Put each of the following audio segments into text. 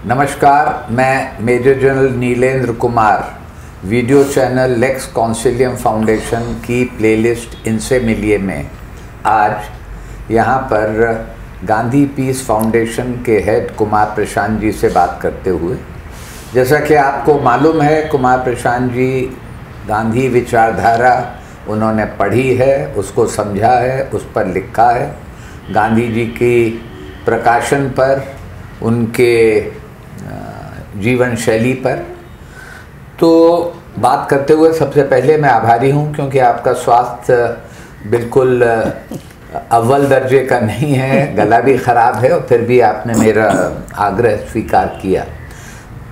नमस्कार, मैं major general Nilendra Kumar video channel Lex Consilium Foundation की प्लेलिस्ट इनसे मिलिए में आज यहाँ पर गांधी पीस फाउंडेशन के हेड कुमार प्रशांत जी से बात करते हुए, जैसा कि आपको मालूम है, कुमार प्रशांत जी गांधी विचारधारा उन्होंने पढ़ी है, उसको समझा है, उस पर लिखा है। गांधी जी की प्रकाशन पर, उनके जीवन शैली पर तो बात करते हुए सबसे पहले मैं आभारी हूं, क्योंकि आपका स्वास्थ्य बिल्कुल अव्वल दर्जे का नहीं है, गला भी ख़राब है और फिर भी आपने मेरा आग्रह स्वीकार किया।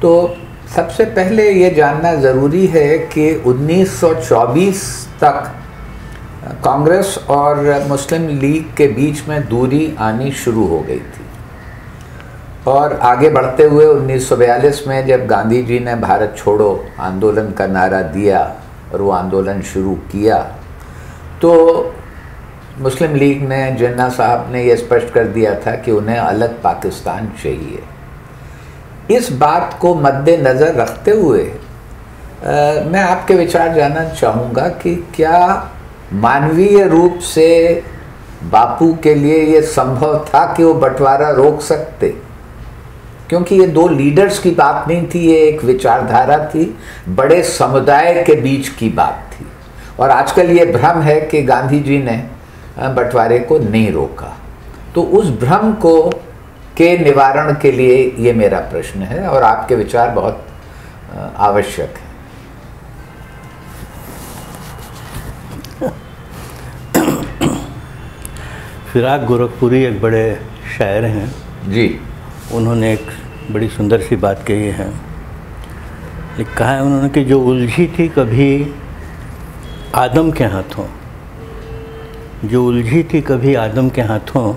तो सबसे पहले ये जानना ज़रूरी है कि 1924 तक कांग्रेस और मुस्लिम लीग के बीच में दूरी आनी शुरू हो गई थी और आगे बढ़ते हुए 1942 में जब गांधी जी ने भारत छोड़ो आंदोलन का नारा दिया और वो आंदोलन शुरू किया, तो मुस्लिम लीग ने, जिन्ना साहब ने यह स्पष्ट कर दिया था कि उन्हें अलग पाकिस्तान चाहिए। इस बात को मद्देनज़र रखते हुए मैं आपके विचार जानना चाहूँगा कि क्या मानवीय रूप से बापू के लिए ये संभव था कि वो बंटवारा रोक सकते? क्योंकि ये दो लीडर्स की बात नहीं थी, ये एक विचारधारा थी, बड़े समुदाय के बीच की बात थी। और आजकल ये भ्रम है कि गांधी जी ने बंटवारे को नहीं रोका। तो उस भ्रम को के निवारण के लिए ये मेरा प्रश्न है और आपके विचार बहुत आवश्यक है। फिराक गोरखपुरी एक बड़े शायर हैं जी, उन्होंने एक बड़ी सुंदर सी बात कही है। लिखा है उन्होंने कि जो उलझी थी कभी आदम के हाथों, जो उलझी थी कभी आदम के हाथों,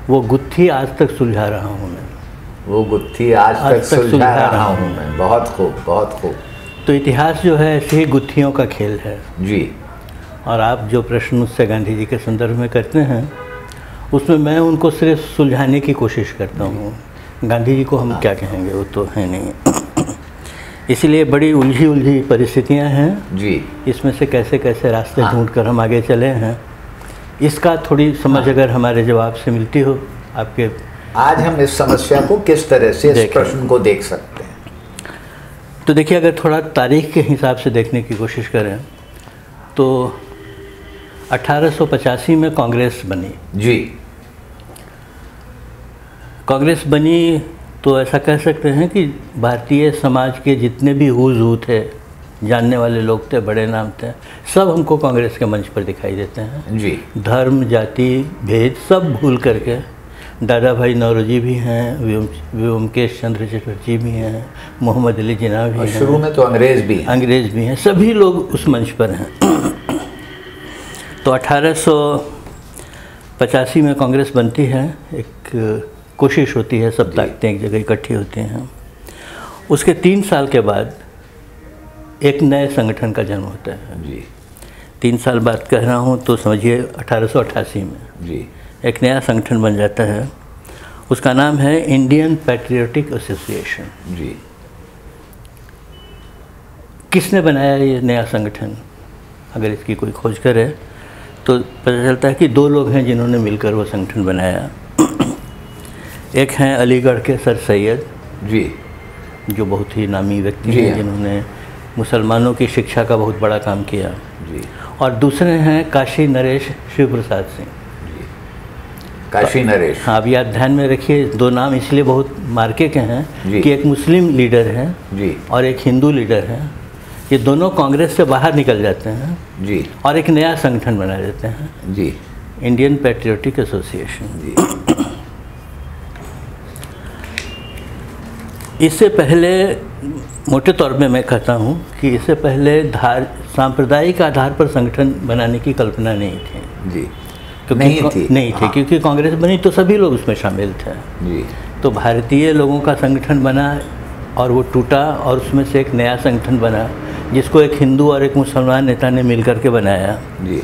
वो गुत्थी आज तक सुलझा रहा हूँ मैं। वो गुत्थी आज तक सुलझा रहा हूँ मैं। बहुत खूब, बहुत खूब। तो इतिहास जो है ऐसे ही गुत्थियों का खेल है जी। और आप जो प्रश्न मुझसे गांधी जी के संदर्भ में करते हैं, उसमें मैं उनको सिर्फ सुलझाने की कोशिश करता हूँ। गांधी जी को हम क्या कहेंगे, वो तो है नहीं। इसलिए बड़ी उलझी परिस्थितियाँ हैं जी। इसमें से कैसे कैसे रास्ते ढूंढकर हम आगे चले हैं, इसका थोड़ी समझ अगर हमारे जवाब से मिलती हो आपके। आज हम इस समस्या को किस तरह से, इस प्रश्न को देख सकते हैं? तो देखिए, अगर थोड़ा तारीख के हिसाब से देखने की कोशिश करें तो 1885 में कांग्रेस बनी जी। कांग्रेस बनी तो ऐसा कह सकते हैं कि भारतीय समाज के जितने भी हूज़ थे, जानने वाले लोग थे, बड़े नाम थे, सब हमको कांग्रेस के मंच पर दिखाई देते हैं जी। धर्म, जाति, भेद सब भूल करके दादा भाई नौरोजी भी हैं, व्योमकेश चंद्र चटर्जी भी हैं, मोहम्मद अली जिन्ना भी हैं, शुरू में तो अंग्रेज़ भी हैं, सभी लोग उस मंच पर हैं। तो 1885 में कांग्रेस बनती है, एक कोशिश होती है, सब ताकतें एक जगह इकट्ठी होती हैं। उसके 3 साल के बाद एक नए संगठन का जन्म होता है जी। 3 साल बाद कह रहा हूँ तो समझिए 1888 में जी एक नया संगठन बन जाता है। उसका नाम है इंडियन पैट्रियोटिक एसोसिएशन जी। किसने बनाया ये नया संगठन? अगर इसकी कोई खोज करे तो पता चलता है कि 2 लोग हैं जिन्होंने मिलकर वो संगठन बनाया। एक हैं अलीगढ़ के सर सैयद जी, जो बहुत ही नामी व्यक्ति हैं, जिन्होंने मुसलमानों की शिक्षा का बहुत बड़ा काम किया जी। और दूसरे हैं काशी नरेश शिव प्रसाद सिंह जी। काशी नरेश, हाँ, अभी आप ध्यान में रखिए, 2 नाम इसलिए बहुत मार्के के हैं कि एक मुस्लिम लीडर हैं जी और एक हिंदू लीडर हैं। ये दोनों कांग्रेस से बाहर निकल जाते हैं जी और एक नया संगठन बना देते हैं जी, इंडियन पैट्रियोटिक एसोसिएशन जी। इससे पहले मोटे तौर में मैं कहता हूँ कि इससे पहले सांप्रदायिक आधार पर संगठन बनाने की कल्पना नहीं थी जी, नहीं थी क्योंकि कांग्रेस बनी तो सभी लोग उसमें शामिल थे जी। तो भारतीय लोगों का संगठन बना और वो टूटा और उसमें से एक नया संगठन बना, जिसको एक हिंदू और एक मुसलमान नेता ने मिलकर के बनाया जी।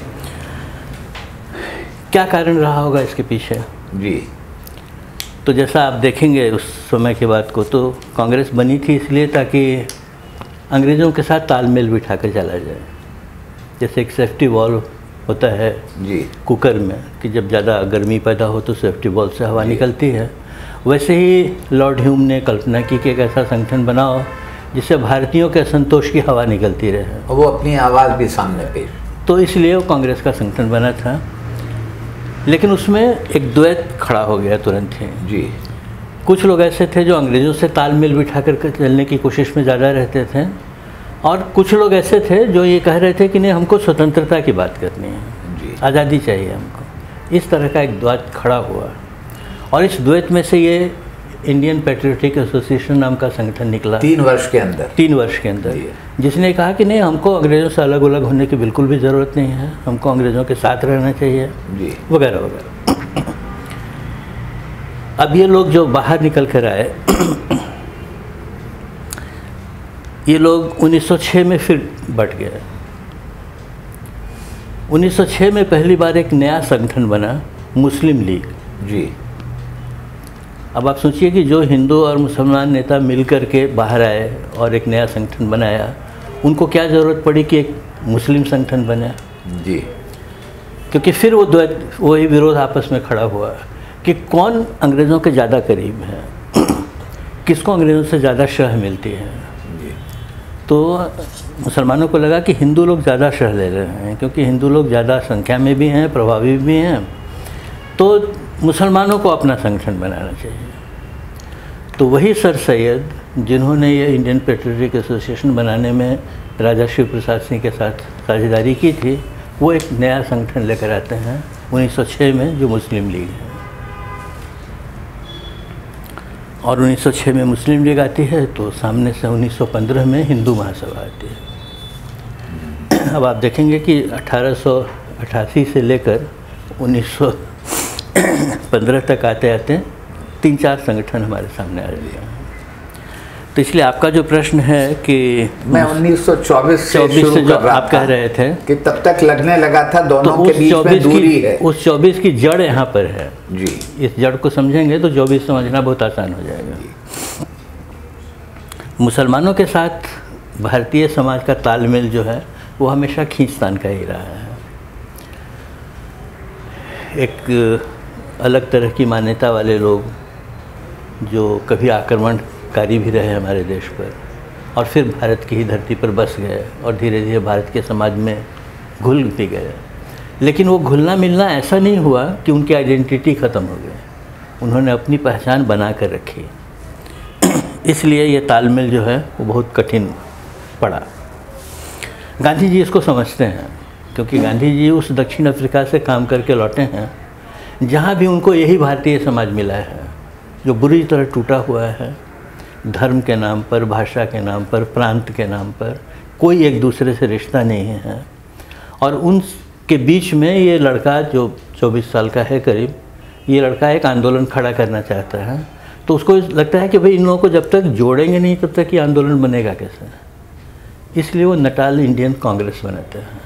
क्या कारण रहा होगा इसके पीछे जी? तो जैसा आप देखेंगे उस समय की बात को, तो कांग्रेस बनी थी इसलिए ताकि अंग्रेज़ों के साथ तालमेल बिठा कर चला जाए। जैसे एक सेफ्टी वॉल्व होता है जी कुकर में कि जब ज़्यादा गर्मी पैदा हो तो सेफ्टी वॉल्व से हवा निकलती है, वैसे ही लॉर्ड ह्यूम ने कल्पना की कि एक ऐसा संगठन बनाओ जिससे भारतीयों के असंतोष की हवा निकलती रहे और वो अपनी आवाज़ भी सामने पेश। तो इसलिए वो कांग्रेस का संगठन बना था। लेकिन उसमें एक द्वैत खड़ा हो गया तुरंत ही जी। कुछ लोग ऐसे थे जो अंग्रेज़ों से तालमेल बिठा कर चलने की कोशिश में ज़्यादा रहते थे, और कुछ लोग ऐसे थे जो ये कह रहे थे कि नहीं, हमको स्वतंत्रता की बात करनी है जी, आज़ादी चाहिए हमको। इस तरह का एक द्वैत खड़ा हुआ, और इस द्वैत में से ये इंडियन पैट्रियोटिक एसोसिएशन नाम का संगठन निकला 3 वर्ष के अंदर। 3 वर्ष के अंदर, जिसने कहा कि नहीं, हमको अंग्रेज़ों से अलग अलग होने की बिल्कुल भी ज़रूरत नहीं है, हमको अंग्रेज़ों के साथ रहना चाहिए जी, वगैरह वगैरह। अब ये लोग जो बाहर निकल कर आए, ये लोग 1906 में फिर बट गए। 1906 में पहली बार एक नया संगठन बना, मुस्लिम लीग जी। अब आप सोचिए कि जो हिंदू और मुसलमान नेता मिलकर के बाहर आए और एक नया संगठन बनाया, उनको क्या ज़रूरत पड़ी कि एक मुस्लिम संगठन बने जी, क्योंकि फिर वो वही विरोध आपस में खड़ा हुआ कि कौन अंग्रेज़ों के ज़्यादा करीब है, किसको अंग्रेज़ों से ज़्यादा शह मिलती है। तो मुसलमानों को लगा कि हिंदू लोग ज़्यादा शह ले रहे हैं, क्योंकि हिंदू लोग ज़्यादा संख्या में भी हैं, प्रभावी भी हैं, तो मुसलमानों को अपना संगठन बनाना चाहिए। तो वही सर सैयद जिन्होंने ये इंडियन पैट्रियोटिक एसोसिएशन बनाने में राजा शिव प्रसाद सिंह के साथ साझेदारी की थी, वो एक नया संगठन लेकर आते हैं 1906 में, जो मुस्लिम लीग है। और 1906 में मुस्लिम लीग आती है, तो सामने से 1915 में हिंदू महासभा आती है। अब आप देखेंगे कि 1888 से लेकर 1915 तक आते आते 3-4 संगठन हमारे सामने आ रहे हैं। तो इसलिए आपका जो प्रश्न है कि मैं 1924 से शुरू जो कर रहा आप कह रहे थे कि तब तक लगने लगा था दोनों तो के बीच में दूरी है। उस 24 की जड़ यहाँ पर है जी। इस जड़ को समझेंगे तो 24 समझना बहुत आसान हो जाएगा। मुसलमानों के साथ भारतीय समाज का तालमेल जो है वो हमेशा खींचतान का ही रहा है। एक अलग तरह की मान्यता वाले लोग जो कभी आक्रमणकारी भी रहे हमारे देश पर, और फिर भारत की ही धरती पर बस गए और धीरे धीरे भारत के समाज में घुल भी गए। लेकिन वो घुलना मिलना ऐसा नहीं हुआ कि उनकी आइडेंटिटी ख़त्म हो गई, उन्होंने अपनी पहचान बना कर रखी। इसलिए ये तालमेल जो है वो बहुत कठिन पड़ा। गांधी जी इसको समझते हैं, क्योंकि गांधी जी उस दक्षिण अफ्रीका से काम करके लौटे हैं जहाँ भी उनको यही भारतीय समाज मिला है, जो बुरी तरह टूटा हुआ है, धर्म के नाम पर, भाषा के नाम पर, प्रांत के नाम पर, कोई एक दूसरे से रिश्ता नहीं है। और उनके बीच में ये लड़का जो 24 साल का है करीब, ये लड़का एक आंदोलन खड़ा करना चाहता है। तो उसको लगता है कि भाई इन लोगों को जब तक जोड़ेंगे नहीं तब तक ये आंदोलन बनेगा कैसे। इसलिए वो नटाल इंडियन कांग्रेस बनाते हैं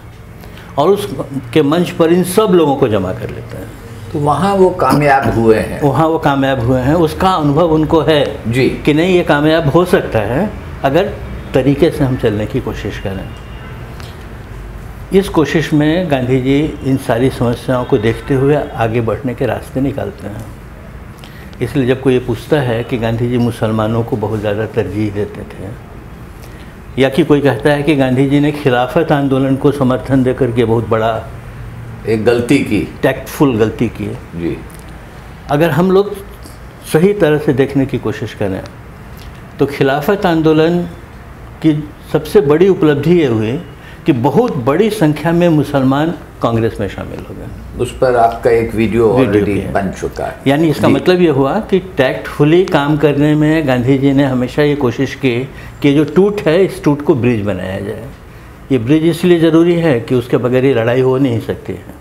और उसके मंच पर इन सब लोगों को जमा कर लेते हैं। तो वहाँ वो कामयाब हुए हैं। वहाँ वो कामयाब हुए हैं, उसका अनुभव उनको है जी कि नहीं, ये कामयाब हो सकता है अगर तरीके से हम चलने की कोशिश करें। इस कोशिश में गांधी जी इन सारी समस्याओं को देखते हुए आगे बढ़ने के रास्ते निकालते हैं। इसलिए जब कोई ये पूछता है कि गांधी जी मुसलमानों को बहुत ज़्यादा तरजीह देते थे, या कि कोई कहता है कि गांधी जी ने खिलाफत आंदोलन को समर्थन देकर के बहुत बड़ा एक गलती की, टैक्टफुल गलती की जी, अगर हम लोग सही तरह से देखने की कोशिश करें तो खिलाफत आंदोलन की सबसे बड़ी उपलब्धि ये हुई कि बहुत बड़ी संख्या में मुसलमान कांग्रेस में शामिल हो गए। उस पर आपका एक वीडियो ऑलरेडी बन चुका है। यानी इसका मतलब ये हुआ कि टैक्टफुली काम करने में गांधी जी ने हमेशा ये कोशिश की कि जो टूट है इस टूट को ब्रिज बनाया जाए। ये ब्रिज इसलिए ज़रूरी है कि उसके बगैर ये लड़ाई हो नहीं सकती है।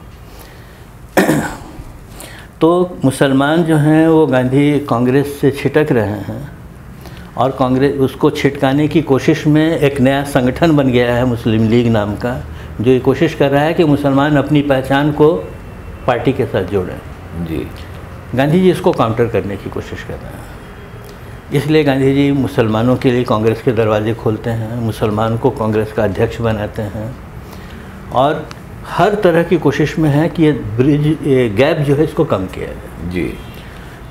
तो मुसलमान जो हैं वो गांधी कांग्रेस से छिटक रहे हैं और कांग्रेस उसको छिटकाने की कोशिश में एक नया संगठन बन गया है मुस्लिम लीग नाम का, जो ये कोशिश कर रहा है कि मुसलमान अपनी पहचान को पार्टी के साथ जोड़ें। जी। गांधी जी इसको काउंटर करने की कोशिश कर रहे हैं। इसलिए गांधी जी मुसलमानों के लिए कांग्रेस के दरवाजे खोलते हैं, मुसलमान को कांग्रेस का अध्यक्ष बनाते हैं और हर तरह की कोशिश में है कि ये गैप जो है इसको कम किया जाए। जी।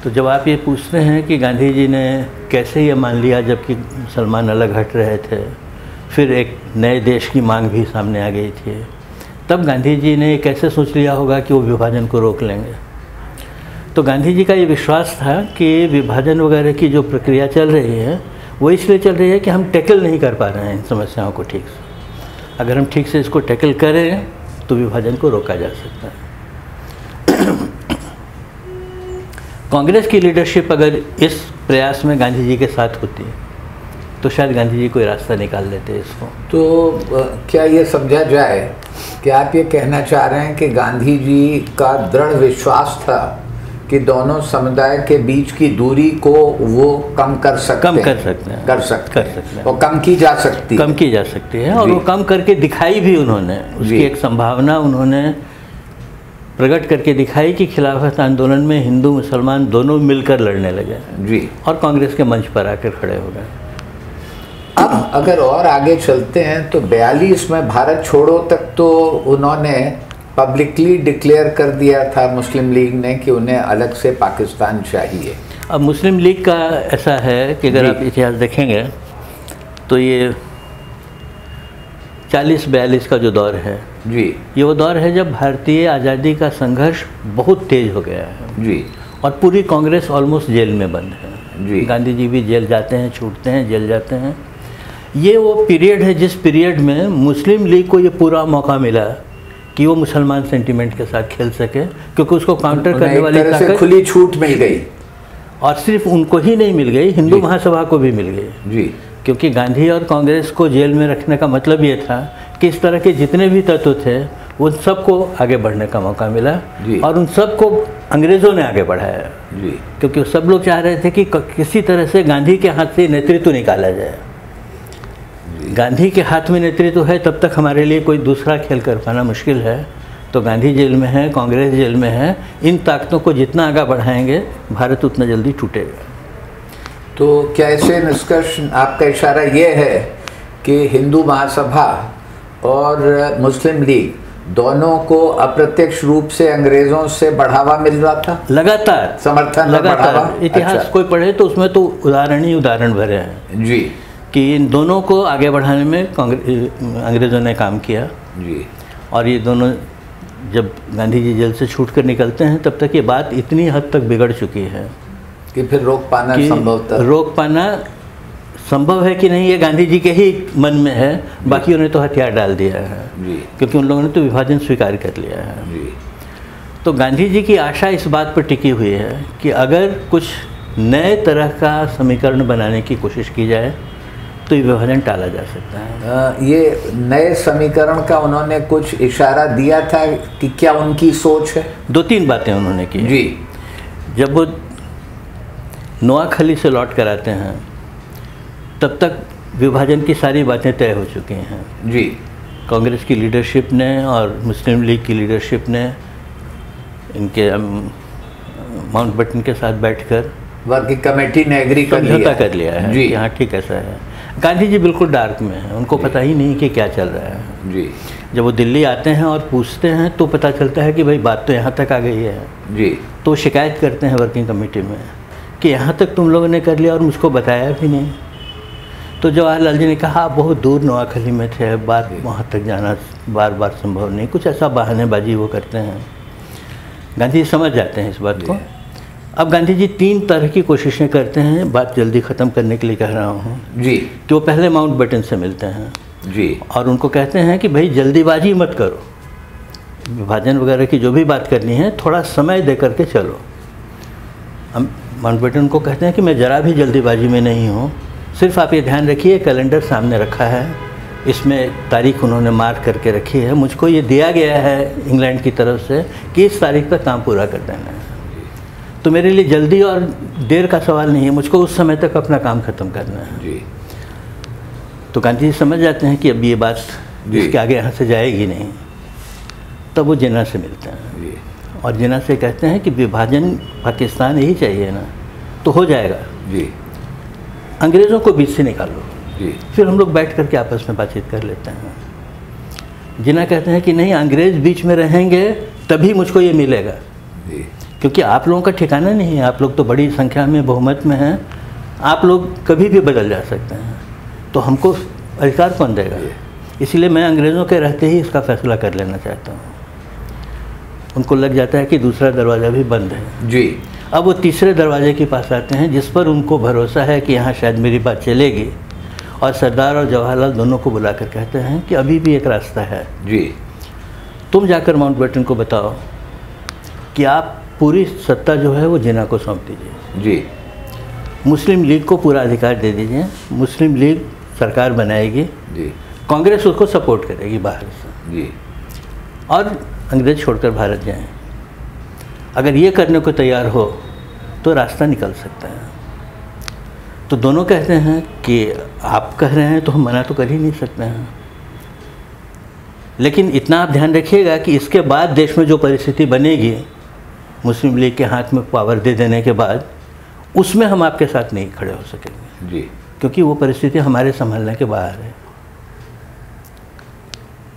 तो जब आप ये पूछते हैं कि गांधी जी ने कैसे ये मान लिया जबकि मुसलमान अलग हट रहे थे, फिर एक नए देश की मांग भी सामने आ गई थी, तब गांधी जी ने कैसे सोच लिया होगा कि वो विभाजन को रोक लेंगे। तो गांधी जी का ये विश्वास था कि विभाजन वगैरह की जो प्रक्रिया चल रही है वो इसलिए चल रही है कि हम टैकल नहीं कर पा रहे हैं इन समस्याओं को ठीक से। अगर हम ठीक से इसको टैकल करें तो विभाजन को रोका जा सकता है। कांग्रेस की लीडरशिप अगर इस प्रयास में गांधी जी के साथ होती तो शायद गांधी जी कोई रास्ता निकाल लेते इसको। तो क्या ये समझा जाए कि आप ये कहना चाह रहे हैं कि गांधी जी का दृढ़ विश्वास था कि दोनों समुदाय के बीच की दूरी को वो कम कर सकते हैं और कम की जा सकती है और वो कम करके दिखाई भी उन्होंने, उसकी एक संभावना उन्होंने प्रकट करके दिखाई कि खिलाफत आंदोलन में हिंदू मुसलमान दोनों मिलकर लड़ने लगे जी और कांग्रेस के मंच पर आकर खड़े हो गए। अब अगर और आगे चलते हैं तो 42 में भारत छोड़ो तक तो उन्होंने पब्लिकली डिक्लेयर कर दिया था मुस्लिम लीग ने कि उन्हें अलग से पाकिस्तान चाहिए। अब मुस्लिम लीग का ऐसा है कि अगर आप इतिहास देखेंगे तो ये 40-42 का जो दौर है जी, ये वो दौर है जब भारतीय आज़ादी का संघर्ष बहुत तेज हो गया है जी और पूरी कांग्रेस ऑलमोस्ट जेल में बंद है जी। गांधी जी भी जेल जाते हैं, छूटते हैं, जेल जाते हैं। ये वो पीरियड है जिस पीरियड में मुस्लिम लीग को ये पूरा मौका मिला कि वो मुसलमान सेंटिमेंट के साथ खेल सके, क्योंकि उसको काउंटर करने वाली ताकत खुली छूट मिल गई और सिर्फ उनको ही नहीं मिल गई, हिंदू महासभा को भी मिल गई जी। क्योंकि गांधी और कांग्रेस को जेल में रखने का मतलब ये था कि इस तरह के जितने भी तत्व थे उन सबको आगे बढ़ने का मौका मिला और उन सबको अंग्रेज़ों ने आगे बढ़ाया जी। क्योंकि सब लोग चाह रहे थे कि किसी तरह से गांधी के हाथ से नेतृत्व निकाला जाए। गांधी के हाथ में नेतृत्व है तब तक हमारे लिए कोई दूसरा खेल कर पाना मुश्किल है। तो गांधी जेल में है, कांग्रेस जेल में है, इन ताकतों को जितना आगे बढ़ाएंगे भारत उतना जल्दी टूटेगा। तो क्या ऐसे निष्कर्ष आपका इशारा ये है कि हिंदू महासभा और मुस्लिम लीग दोनों को अप्रत्यक्ष रूप से अंग्रेजों से बढ़ावा मिल रहा था, लगातार समर्थन, लगातार इतिहास कोई पढ़े तो उसमें तो उदाहरण ही उदाहरण भरे हैं जी कि इन दोनों को आगे बढ़ाने में अंग्रेज़ों ने काम किया जी। और ये दोनों जब गांधी जी जेल से छूट कर निकलते हैं तब तक ये बात इतनी हद तक बिगड़ चुकी है कि फिर रोक पाना संभव है कि नहीं, ये गांधी जी के ही मन में है, बाकी उन्हें तो हथियार डाल दिया है जी। क्योंकि उन लोगों ने तो विभाजन स्वीकार कर लिया है जी। तो गांधी जी की आशा इस बात पर टिकी हुई है कि अगर कुछ नए तरह का समीकरण बनाने की कोशिश की जाए तो ये विभाजन टाला जा सकता है। ये नए समीकरण का उन्होंने कुछ इशारा दिया था कि क्या उनकी सोच है? 2-3 बातें उन्होंने की जी। जब वो नोआखली से लौट कर आते हैं तब तक विभाजन की सारी बातें तय हो चुकी हैं जी। कांग्रेस की लीडरशिप ने और मुस्लिम लीग की लीडरशिप ने इनके माउंटबेटन के साथ बैठकर वर्किंग कमेटी ने एग्री कर लिया है कि हाँ ठीक ऐसा है। गांधी जी बिल्कुल डार्क में हैं, उनको पता ही नहीं कि क्या चल रहा है जी। जब वो दिल्ली आते हैं और पूछते हैं तो पता चलता है कि भाई बात तो यहाँ तक आ गई है जी। तो शिकायत करते हैं वर्किंग कमेटी में कि यहाँ तक तुम लोगों ने कर लिया और मुझको बताया भी नहीं। तो जवाहरलाल जी ने कहा आप बहुत दूर नोआखली में थे, बात वहाँ तक जाना बार बार संभव नहीं, कुछ ऐसा बहानेबाजी वो करते हैं। गांधी जी समझ जाते हैं इस बात को। अब गांधी जी 3 तरह की कोशिशें करते हैं, बात जल्दी ख़त्म करने के लिए कह रहा हूँ जी, कि वो पहले माउंटबेटन से मिलते हैं जी और उनको कहते हैं कि भाई जल्दीबाजी मत करो, विभाजन वगैरह की जो भी बात करनी है थोड़ा समय दे करके चलो। हम माउंटबेटन को कहते हैं कि मैं ज़रा भी जल्दीबाजी में नहीं हूँ, सिर्फ आप ये ध्यान रखिए कैलेंडर सामने रखा है, इसमें तारीख उन्होंने मार्क करके रखी है, मुझको ये दिया गया है इंग्लैंड की तरफ से कि इस तारीख पर काम पूरा कर देना है। तो मेरे लिए जल्दी और देर का सवाल नहीं है, मुझको उस समय तक अपना काम ख़त्म करना है जी। तो गांधी जी समझ जाते हैं कि अब ये बात इसके आगे यहाँ से जाएगी नहीं, तब वो जिन्ना से मिलते हैं जी। और जिन्ना से कहते हैं कि विभाजन पाकिस्तान ही चाहिए ना, तो हो जाएगा जी, अंग्रेज़ों को बीच से निकालो जी, फिर हम लोग बैठ करके आपस में बातचीत कर लेते हैं। जिन्ना कहते हैं कि नहीं, अंग्रेज़ बीच में रहेंगे तभी मुझको ये मिलेगा, जी, क्योंकि आप लोगों का ठिकाना नहीं है, आप लोग तो बड़ी संख्या में बहुमत में हैं, आप लोग कभी भी बदल जा सकते हैं, तो हमको अधिकार कौन देगा? इसलिए मैं अंग्रेज़ों के रहते ही इसका फैसला कर लेना चाहता हूँ। उनको लग जाता है कि दूसरा दरवाज़ा भी बंद है जी। अब वो तीसरे दरवाजे के पास आते हैं जिस पर उनको भरोसा है कि यहाँ शायद मेरी बात चलेगी, और सरदार और जवाहरलाल दोनों को बुलाकर कहते हैं कि अभी भी एक रास्ता है जी, तुम जाकर माउंटबेटन को बताओ कि आप पूरी सत्ता जो है वो जिन्ना को सौंप दीजिए, जी, मुस्लिम लीग को पूरा अधिकार दे दीजिए, मुस्लिम लीग सरकार बनाएगी, जी, कांग्रेस उसको सपोर्ट करेगी बाहर से, जी, और अंग्रेज छोड़कर भारत जाएं। अगर ये करने को तैयार हो तो रास्ता निकल सकता है। तो दोनों कहते हैं कि आप कह रहे हैं तो हम मना तो कर ही नहीं सकते हैं, लेकिन इतना आप ध्यान रखिएगा कि इसके बाद देश में जो परिस्थिति बनेगी मुस्लिम लीग के हाथ में पावर दे देने के बाद, उसमें हम आपके साथ नहीं खड़े हो सकेंगे जी, क्योंकि वो परिस्थिति हमारे संभालने के बाहर है।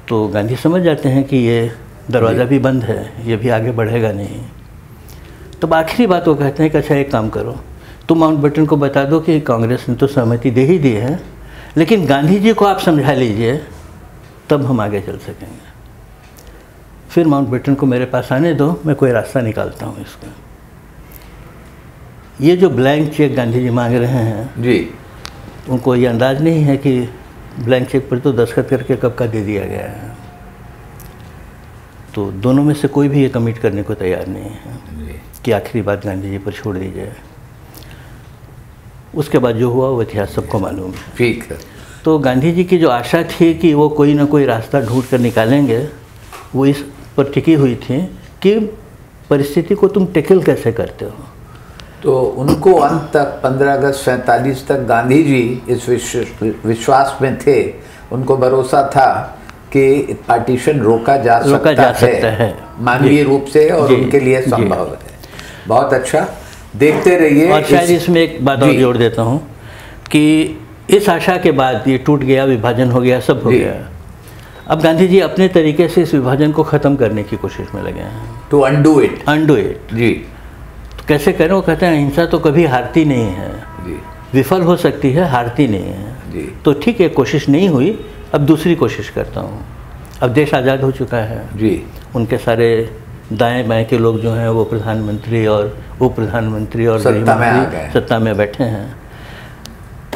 तो गांधी समझ जाते हैं कि ये दरवाज़ा भी बंद है, ये भी आगे बढ़ेगा नहीं। तब आखिरी बात वो कहते हैं कि अच्छा एक काम करो, तुम माउंटबेटन को बता दो कि कांग्रेस ने तो सहमति दे ही दी है, लेकिन गांधी जी को आप समझा लीजिए, तब हम आगे चल सकेंगे। फिर माउंटबेटन को मेरे पास आने दो, मैं कोई रास्ता निकालता हूँ इसका। ये जो ब्लैंक चेक गांधी जी मांग रहे हैं जी, उनको ये अंदाज़ नहीं है कि ब्लैंक चेक पर तो दस्तखत करके कब का दे दिया गया है। तो दोनों में से कोई भी ये कमिट करने को तैयार नहीं है कि आखिरी बात गांधी जी पर छोड़ दी जाए। उसके बाद जो हुआ वो इतिहास सबको मालूम है। ठीक है। तो गांधी जी की जो आशा थी कि वो कोई ना कोई रास्ता ढूंढ कर निकालेंगे, वो इस पर टिकी हुई थी कि परिस्थिति को तुम टैकल कैसे करते हो। तो उनको अंत तक 15 अगस्त 47 तक गांधी जी इस विश्वास में थे, उनको भरोसा था कि पार्टीशन रोका जा सकता है मानवीय रूप से, और उनके लिए संभव है। बहुत अच्छा, देखते रहिए। और शायद इसमें एक बात और जोड़ देता हूँ कि इस आशा के बाद ये टूट गया, विभाजन हो गया, सब हो गया। अब गांधी जी अपने तरीके से इस विभाजन को ख़त्म करने की कोशिश में लगे हैं, टू अनडू इट। जी। तो कैसे करें? वो कहते हैं अहिंसा तो कभी हारती नहीं है जी, विफल हो सकती है, हारती नहीं है जी। तो ठीक है, कोशिश नहीं हुई, अब दूसरी कोशिश करता हूँ। अब देश आज़ाद हो चुका है जी, उनके सारे दाएं बाएं के लोग जो हैं वो प्रधानमंत्री और उप प्रधानमंत्री और सत्ता में बैठे हैं।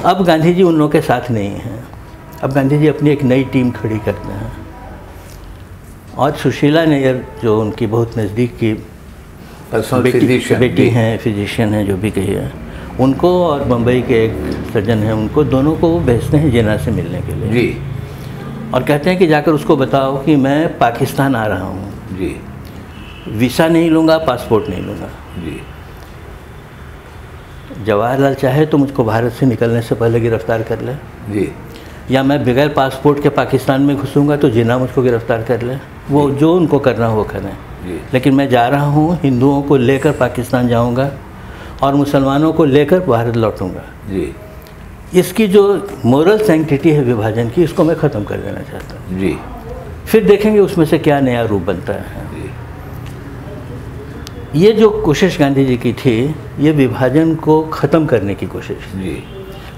अब गांधी जी उन लोगों के साथ नहीं हैं। अब गांधी जी अपनी एक नई टीम खड़ी करते हैं, और सुशीला नैयर जो उनकी बहुत नज़दीक की बेटी हैं, फिजिशियन हैं, जो भी कहिए, उनको और बम्बई के एक सज्जन हैं, उनको दोनों को वो भेजते हैं जिन्ना से मिलने के लिए जी, और कहते हैं कि जाकर उसको बताओ कि मैं पाकिस्तान आ रहा हूँ जी, वीज़ा नहीं लूँगा, पासपोर्ट नहीं लूँगा जी। जवाहरलाल चाहे तो मुझको भारत से निकलने से पहले गिरफ्तार कर ले जी, या मैं बगैर पासपोर्ट के पाकिस्तान में घुसूँगा तो जिन्ना मुझको गिरफ्तार कर ले, वो जो उनको करना हो वो करें, लेकिन मैं जा रहा हूँ, हिंदुओं को लेकर पाकिस्तान जाऊँगा और मुसलमानों को लेकर भारत लौटूँगा जी। इसकी जो मोरल सैंक्टिटी है विभाजन की, इसको मैं ख़त्म कर देना चाहता हूँ जी। फिर देखेंगे उसमें से क्या नया रूप बनता है। ये जो कोशिश गांधी जी की थी, ये विभाजन को ख़त्म करने की कोशिश जी।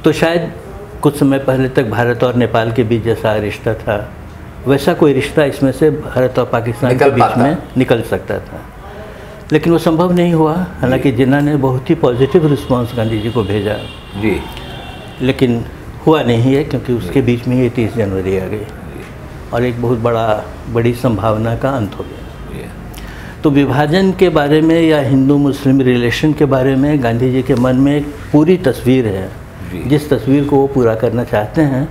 तो शायद कुछ समय पहले तक भारत और नेपाल के बीच जैसा रिश्ता था, वैसा कोई रिश्ता इसमें से भारत और पाकिस्तान के बीच में निकल सकता था, लेकिन वो संभव नहीं हुआ। हालांकि जिन्ना ने बहुत ही पॉजिटिव रिस्पांस गांधी जी को भेजा जी, लेकिन हुआ नहीं है, क्योंकि उसके बीच में ये 30 जनवरी आ गई और एक बहुत बड़ी संभावना का अंत हो गया। तो विभाजन के बारे में या हिंदू मुस्लिम रिलेशन के बारे में गांधी जी के मन में एक पूरी तस्वीर है, जिस तस्वीर को वो पूरा करना चाहते हैं।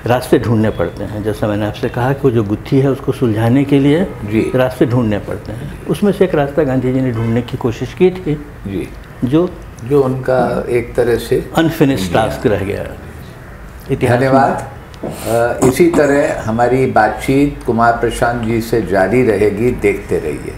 रास्ते ढूंढने पड़ते हैं, जैसा मैंने आपसे कहा कि वो जो गुत्थी है उसको सुलझाने के लिए रास्ते ढूंढने पड़ते हैं। उसमें से एक रास्ता गांधी जी ने ढूंढने की कोशिश की थी जी, जो उनका एक तरह से अनफिनिश्ड टास्क रह गया। धन्यवाद। इसी तरह हमारी बातचीत कुमार प्रशांत जी से जारी रहेगी, देखते रहिए।